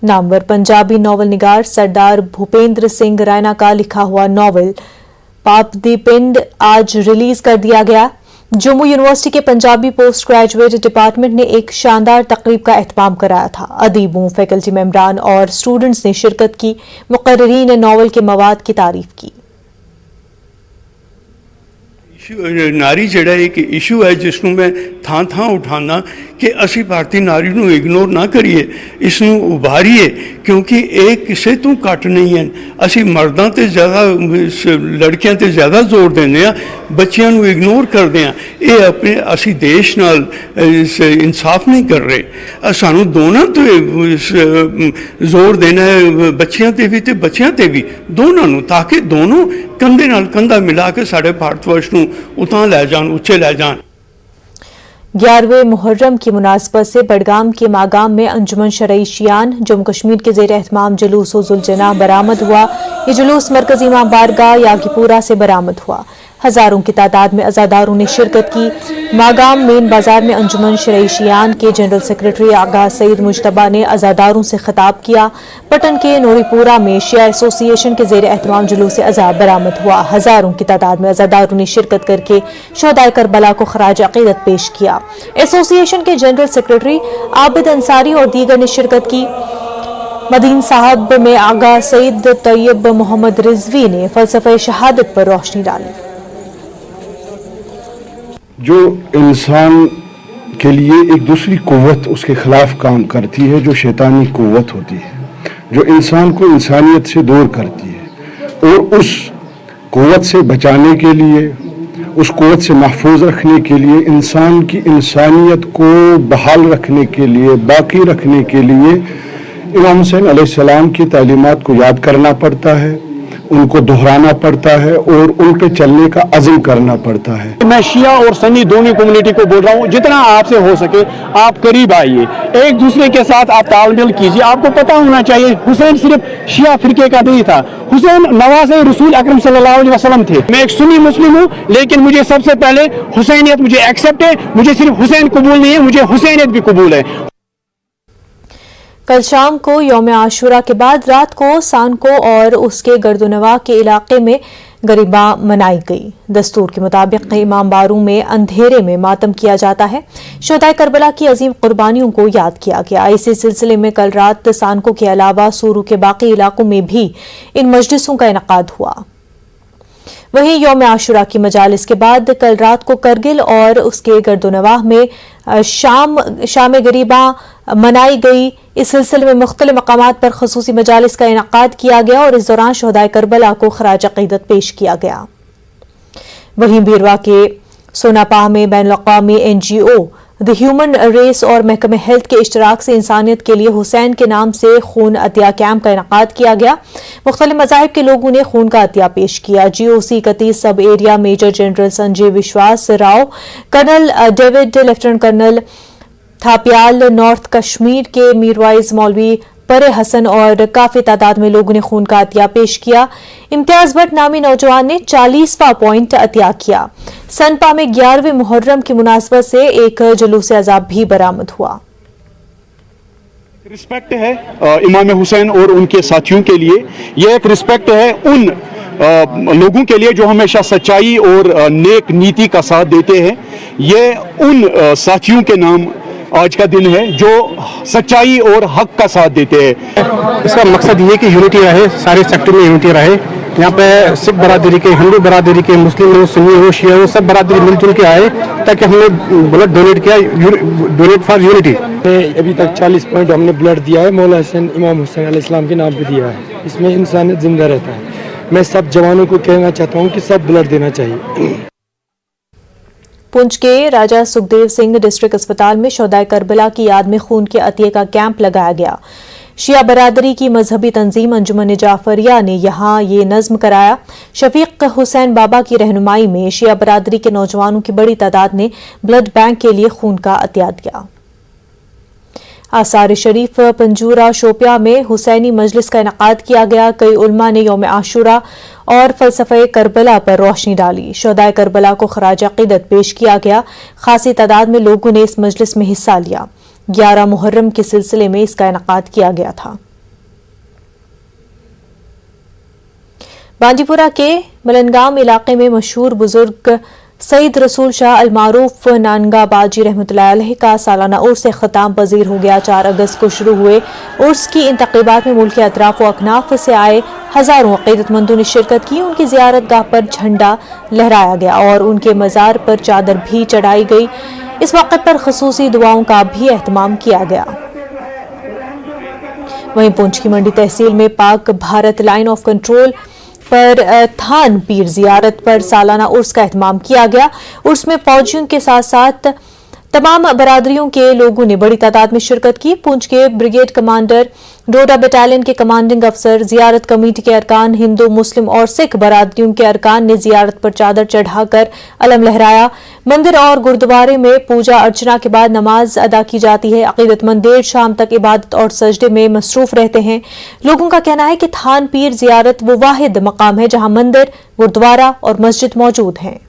Namvar Punjabi novel निगार सरदार भूपेंद्र सिंह रैना का लिखा हुआ नॉवल पाप दी पिंड आज रिलीज कर दिया गया। जम्मू यूनिवर्सिटी के पंजाबी पोस्ट ग्रेजुएट डिपार्टमेंट ने एक शानदार तकरीब का एहतमाम कराया था। अदीबों, फैकल्टी मेंबरान और स्टूडेंट्स ने शिरकत की। मुकर्रिरीन ने नॉवल के मवाद की तारीफ की। नारी जड़ा एक इशू है जिसनों मैं थां थां उठाना कि असी भारतीय नारी नूं इग्नोर ना करिए, इसनूं उभारीए, क्योंकि ये किसे तो घट नहीं है। असी मर्दां ते ज़्यादा लड़कियां ते ज़्यादा जोर देने आ, बच्चियां नूं इग्नोर करदे आ। ये अपने असी देश नाल इंसाफ नहीं कर रहे। सानूं दोनों तो जोर देना है, बच्चियां ते भी ते बच्चियां ते भी, दोनों नूं, ताकि दोनों कंधे नाल कंधा मिला के साढ़े भारतवर्ष नूं उतां लै जान, उच्चे लै जान। 11वें मुहर्रम की मुनासबत से बडगाम के मागाम में अंजुमन शरई शियान जम्मू कश्मीर के जेर एहतमाम जुलूस जुलजना बरामद हुआ। ये जुलूस मरकजी इमाम बारगाह यागीपुरा से बरामद हुआ। हजारों की तादाद में अजादारों ने शिरकत की। मागाम मेन बाजार में अंजुमन शरई शियान के जनरल सेक्रेटरी आगा सईद मुजतबा ने अजादारों से खिताब किया। पटन के नूरीपुरा में शिया एसोसिएशन के जेर एहतमाम जुलूस अज़ा बरामद हुआ। हजारों की तादाद में अजादारों ने शिरकत करके शोहदाए करबला को खराज अकीदत पेश किया। एसोसिएशन के जनरल सेक्रेटरी आबिद अंसारी और दीगर ने शिरकत की। मदीन साहब में आगा सईद तैयब मोहम्मद रिजवी ने फलसफे शहादत पर रोशनी डाली। जो इंसान के लिए एक दूसरी कुव्वत उसके खिलाफ काम करती है, जो शैतानी कुव्वत होती है, जो इंसान को इंसानियत से दूर करती है, और उस कुव्वत से बचाने के लिए, उस कुव्वत से महफूज रखने के लिए, इंसान की इंसानियत को बहाल रखने के लिए, बाकी रखने के लिए इमाम हुसैन अलैहिस्सलाम की तालीमात को याद करना पड़ता है, उनको दोहराना पड़ता है और उनके चलने का अज़्म करना पड़ता है। मैं शिया और सन्नी दोनों कम्युनिटी को बोल रहा हूँ, जितना आपसे हो सके आप करीब आइए, एक दूसरे के साथ आप तालमेल कीजिए। आपको पता होना चाहिए हुसैन सिर्फ शिया फिरके का नहीं था, हुसैन नवाज़े रसूल अकरम सल्लल्लाहु अलैहि वसल्लम थे। मैं एक सुन्नी मुस्लिम हूँ, लेकिन मुझे सबसे पहले हुसैनियत मुझे एक्सेप्ट है। मुझे सिर्फ हुसैन कबूल नहीं है, मुझे हुसैनियत भी कबूल है। कल शाम को यौम आशूरा के बाद रात को सानको और उसके गर्दोनवा के इलाके में गरीबा मनाई गई। दस्तूर के मुताबिक इमाम बारू में अंधेरे में मातम किया जाता है। शोहदाए करबला की अजीम कुर्बानियों को याद किया गया। इसी सिलसिले में कल रात सानको के अलावा सूरू के बाकी इलाकों में भी इन मजलिसों का इनकाद हुआ। वहीं यौम आशूरा की मजालिस के बाद कल रात को करगिल और उसके गर्दोनवाह में शाम गरीबा मनाई गई। इस सिलसिले में मुख्तलिफ मकामात पर खसूसी मजालिस का इनकाद किया गया और इस दौरान शोहदाए करबला को खराज अकीदत पेश किया गया। वहीं भीरवा के सोनापाह में बैनुल-अक़वामी NGO द ह्यूमन रेस और महकमे हेल्थ के इश्तराक से इंसानियत के लिए हुसैन के नाम से खून अतिया कैंप का इनकाद किया गया। मुख्तलिफ मज़ाहिब के लोगों ने खून का अतिया पेश किया। GOC 31 सब area major general Sanjay Vishwas Rao, colonel David, lieutenant colonel Thapliyal, north Kashmir के मीरवाइज मौलवी परे हसन और काफी तादाद में लोगों ने खून का अतिया पेश किया। इम्तियाज भट्ट नामी नौजवान ने 40वां पॉइंट अतिया किया। सनपा में 11वें मुहर्रम की मुनासबत से एक जुलूस अज़ाब भी बरामद हुआ। रिस्पेक्ट है इमाम हुसैन और उनके साथियों के लिए, यह एक रिस्पेक्ट है उन लोगों के लिए जो हमेशा सच्चाई और नेक नीति का साथ देते हैं। ये उन साथियों के नाम आज का दिन है जो सच्चाई और हक का साथ देते हैं। इसका मकसद ये कि यूनिटी रहे, सारे सेक्टर में यूनिटी रहे। यहाँ पे सिख बरादरी के, हिंदू बरादरी के, मुस्लिम हो, सुन्नी हो, शिया हो, सब बरादरी मिलजुल के आए ताकि हमने ब्लड डोनेट किया, डोनेट फॉर यूनिटी। अभी तक 40 पॉइंट हमने ब्लड दिया है, मौला हुसैन इमाम हुसैन अलैहिस्सलाम के नाम पे दिया है। इसमें इंसानियत जिंदा रहता है। मैं सब जवानों को कहना चाहता हूँ कि सब ब्लड देना चाहिए। पुंछ के राजा सुखदेव सिंह डिस्ट्रिक्ट अस्पताल में शोहदाए करबला की याद में खून के अतिये का कैंप लगाया गया। शिया बरादरी की मजहबी तंजीम अंजुमन जाफरिया ने यहां ये नज्म कराया। शफीक हुसैन बाबा की रहनुमाई में शिया बरादरी के नौजवानों की बड़ी तादाद ने ब्लड बैंक के लिए खून का अतिया दिया। आसार शरीफ पंजूरा शोपिया में हुसैनी मजलिस का इनकाद किया गया। कई उलमा ने यौम आशूरा और फलसफे करबला पर रोशनी डाली। शोहदाए करबला को खराज अकीदत पेश किया गया। खासी तादाद में लोगों ने इस मजलिस में हिस्सा लिया। 11 मुहर्रम के सिलसिले में इसका इनकाद किया गया था। बांदीपुरा के मलनगाम इलाके में मशहूर बुजुर्ग सईद रसूल शाह अलमारूफ नानगा बाजी रहमतुल्लाह अलैह का सालाना उर्स ख़ताम पजीर हो गया। 4 अगस्त को शुरू हुए उर्स की इन तक़रीबात में मुल्क के अतराफ व अकनाफ से आए हज़ारों अक़ीदतमंदों ने शिरकत की। उनकी ज़ियारत गाह पर झंडा लहराया गया और उनके मज़ार पर चादर भी चढ़ाई गई। इस मौके पर ख़ुसूसी दुआओं का भी एहतमाम किया गया। वहीं पुंछ की मंडी तहसील में Pak Bharat line of control पर थान पीर जियारत पर सालाना उर्स का एहतमाम किया गया। उर्स में फौजियों के साथ साथ तमाम बरादरियों के लोगों ने बड़ी तादाद में शिरकत की। पुंछ के ब्रिगेड कमांडर, डोडा बटालियन के कमांडिंग अफसर, जियारत कमेटी के अरकान, हिंदू, मुस्लिम और सिख बरादरियों के अरकान ने जियारत पर चादर चढ़ाकर अलम लहराया। मंदिर और गुरुद्वारे में पूजा अर्चना के बाद नमाज अदा की जाती है। अकीदतमंद देर शाम तक इबादत और सजदे में मसरूफ रहते हैं। लोगों का कहना है कि थान पीर जियारत वो वाहिद मकाम है जहां मंदिर, गुरुद्वारा और मस्जिद मौजूद हैं।